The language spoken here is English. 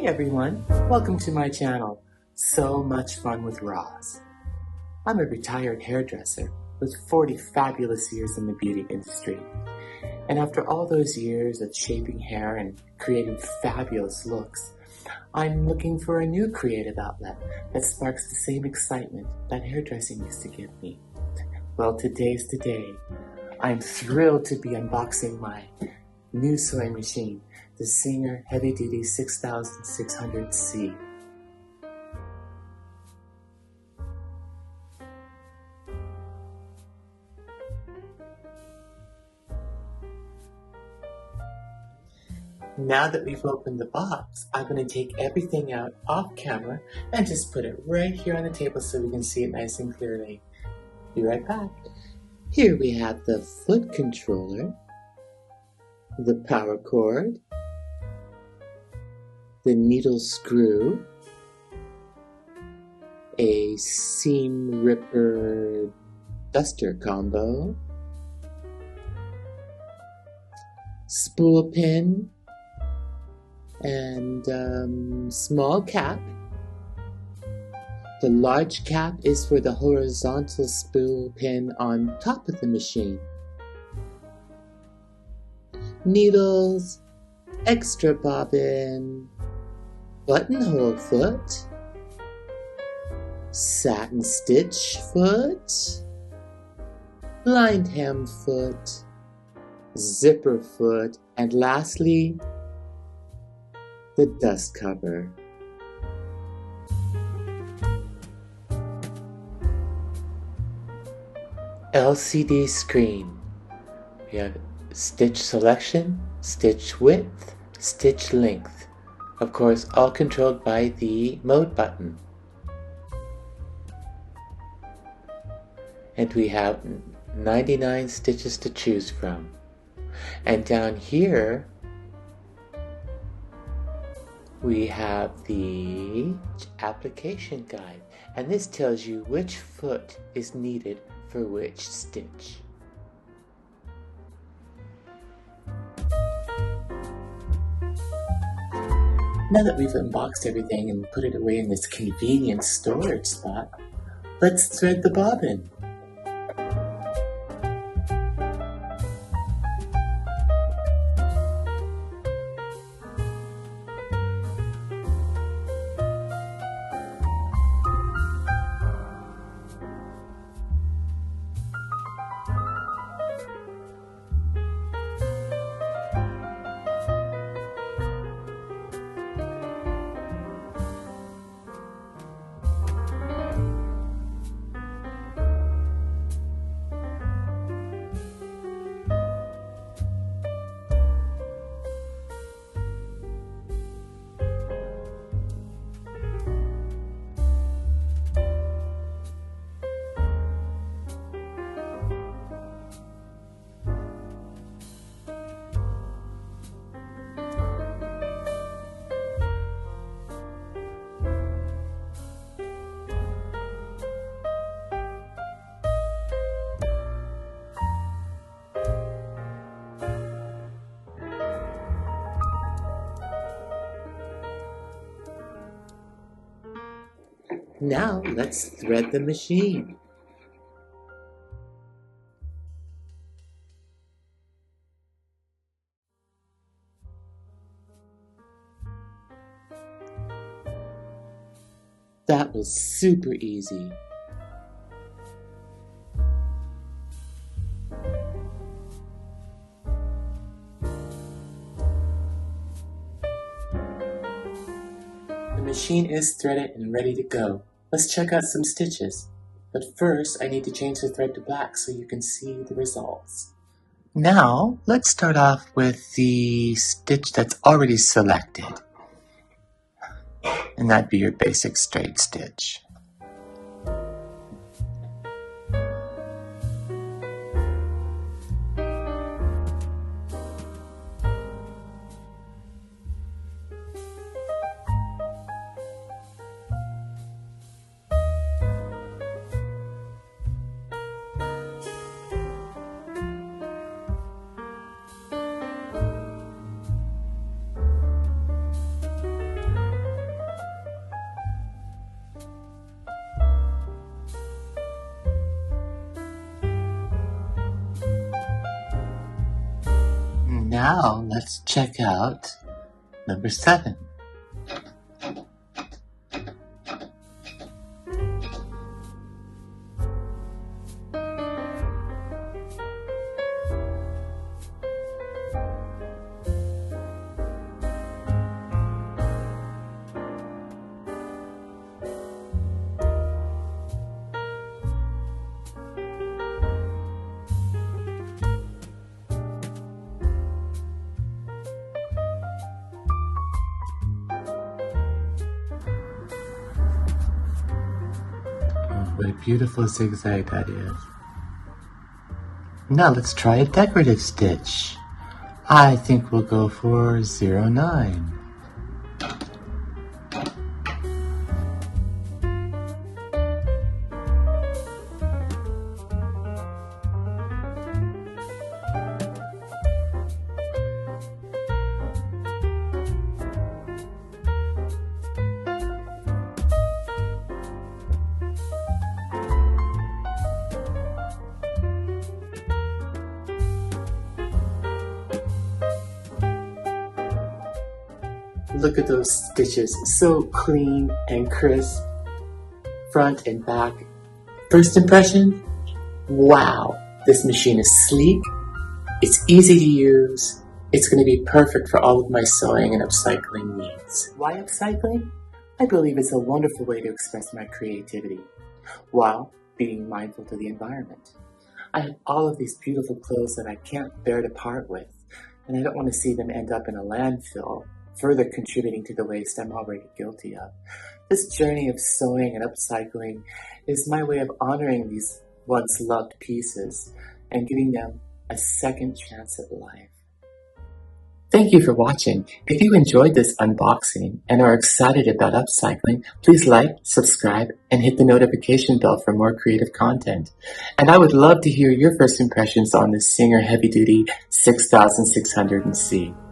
Hey everyone, welcome to my channel, So Much Fun with Roz. I'm a retired hairdresser with 40 fabulous years in the beauty industry. And after all those years of shaping hair and creating fabulous looks, I'm looking for a new creative outlet that sparks the same excitement that hairdressing used to give me. Well, today's the day. I'm thrilled to be unboxing my new sewing machine, the Singer Heavy Duty 6600C. Now that we've opened the box, I'm going to take everything out off camera and just put it right here on the table so we can see it nice and clearly. Be right back. Here we have the foot controller, the power cord, the needle screw, a seam ripper duster combo, spool pin, and small cap. The large cap is for the horizontal spool pin on top of the machine. Needles, extra bobbin, buttonhole foot, satin stitch foot, blind hem foot, zipper foot, and lastly, the dust cover. LCD screen. We have stitch selection, stitch width, stitch length. Of course, all controlled by the mode button. And we have 99 stitches to choose from. And down here, we have the application guide. And this tells you which foot is needed for which stitch. Now that we've unboxed everything and put it away in this convenient storage spot, let's thread the bobbin. Now let's thread the machine. That was super easy. The machine is threaded and ready to go. Let's check out some stitches. But first, I need to change the thread to black so you can see the results. Now, let's start off with the stitch that's already selected. And that'd be your basic straight stitch. now let's check out number 7. What a beautiful zigzag that is. Now let's try a decorative stitch. I think we'll go for 09. Look at those stitches, so clean and crisp, front and back. First impression, wow, this machine is sleek, it's easy to use, it's going to be perfect for all of my sewing and upcycling needs. Why upcycling? I believe it's a wonderful way to express my creativity while being mindful to the environment. I have all of these beautiful clothes that I can't bear to part with, and I don't want to see them end up in a landfill, further contributing to the waste I'm already guilty of. This journey of sewing and upcycling is my way of honoring these once loved pieces and giving them a second chance at life. Thank you for watching. If you enjoyed this unboxing and are excited about upcycling, please like, subscribe, and hit the notification bell for more creative content. And I would love to hear your first impressions on this Singer Heavy Duty 6600C.